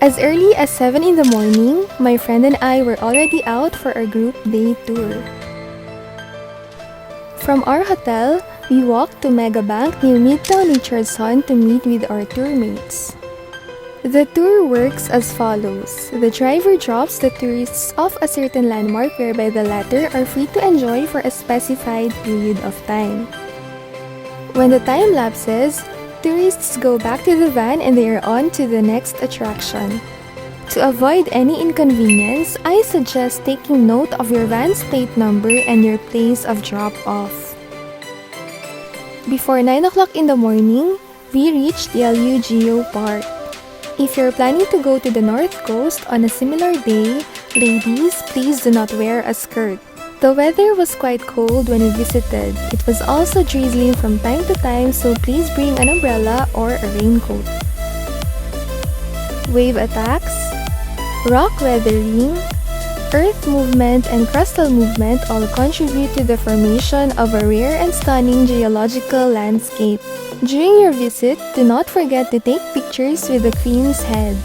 As early as 7 in the morning, my friend and I were already out for our group day tour. From our hotel, we walked to Megabank near Midtown Richardson to meet with our tour mates. The tour works as follows. The driver drops the tourists off a certain landmark whereby the latter are free to enjoy for a specified period of time. When the time lapses, tourists go back to the van and they are on to the next attraction. To avoid any inconvenience, I suggest taking note of your van's plate number and your place of drop-off. Before 9 o'clock in the morning, we reached Yehliu Geopark. If you're planning to go to the North Coast on a similar day, ladies, please do not wear a skirt. The weather was quite cold when we visited. It was also drizzling from time to time, so please bring an umbrella or a raincoat. Wave attacks, rock weathering, earth movement, and crustal movement all contribute to the formation of a rare and stunning geological landscape. During your visit, do not forget to take pictures with the Queen's head.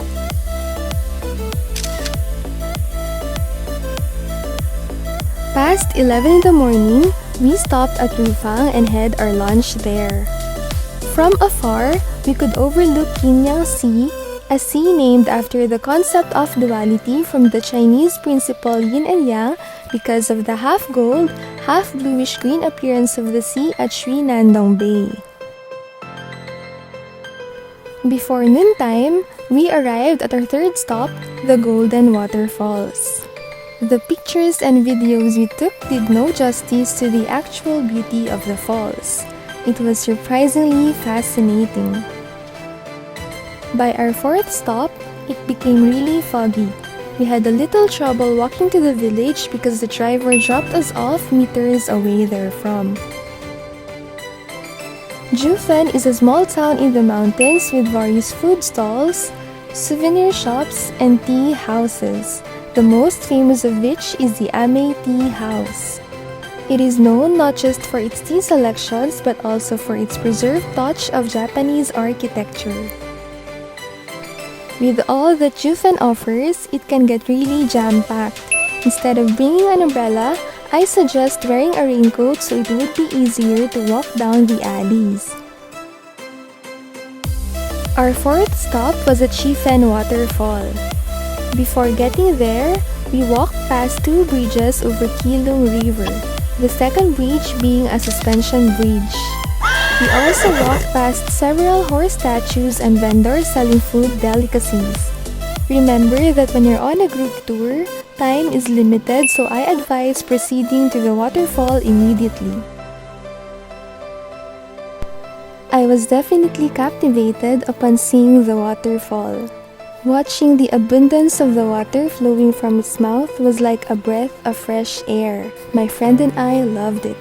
Past 11 in the morning, we stopped at Riufang and had our lunch there. From afar, we could overlook YinYang Sea, a sea named after the concept of duality from the Chinese principle yin and yang because of the half-gold, half-bluish-green appearance of the sea at Shuinandong Bay. Before noontime, we arrived at our third stop, the Golden Waterfalls. The pictures and videos we took did no justice to the actual beauty of the falls. It was surprisingly fascinating. By our fourth stop, it became really foggy. We had a little trouble walking to the village because the driver dropped us off meters away therefrom. Jiufen is a small town in the mountains with various food stalls, souvenir shops, and tea houses, the most famous of which is the Amei Teahouse. It is known not just for its tea selections but also for its preserved touch of Japanese architecture. With all that Jiufen offers, it can get really jam-packed. Instead of bringing an umbrella, I suggest wearing a raincoat so it would be easier to walk down the alleys. Our fourth stop was at Shifen Waterfall. Before getting there, we walked past two bridges over Keelung River, the second bridge being a suspension bridge. We also walked past several horse statues and vendors selling food delicacies. Remember that when you're on a group tour, time is limited, so I advise proceeding to the waterfall immediately. I was definitely captivated upon seeing the waterfall. Watching the abundance of the water flowing from its mouth was like a breath of fresh air. My friend and I loved it.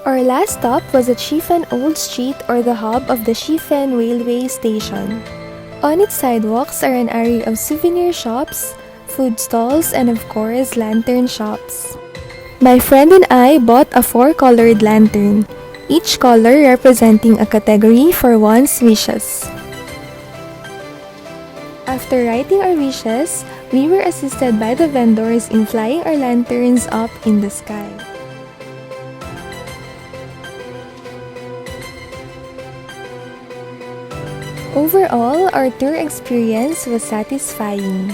Our last stop was at Shifen Old Street, or the hub of the Jiufen railway station. On its sidewalks are an array of souvenir shops, food stalls, and of course, lantern shops. My friend and I bought a 4-colored lantern, each color representing a category for one's wishes. After writing our wishes, we were assisted by the vendors in flying our lanterns up in the sky. Overall, our tour experience was satisfying.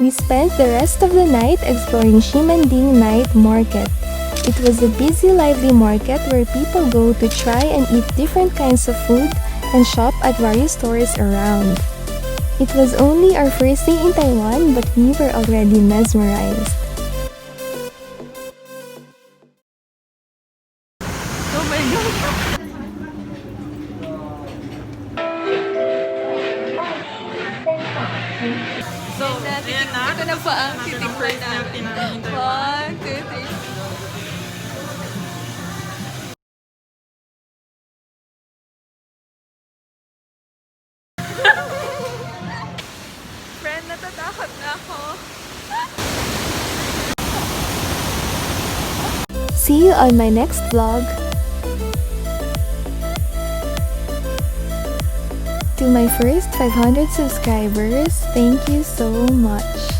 We spent the rest of the night exploring Ximending Night Market. It was a busy, lively market where people go to try and eat different kinds of food and shop at various stores around. It was only our first day in Taiwan, but we were already mesmerized. Oh my God! So, ayan na. Ito na po ang titig first natin. 1, 2, 3. Friend, natatakot na ako. See you on my next vlog. To my first 500 subscribers, thank you so much.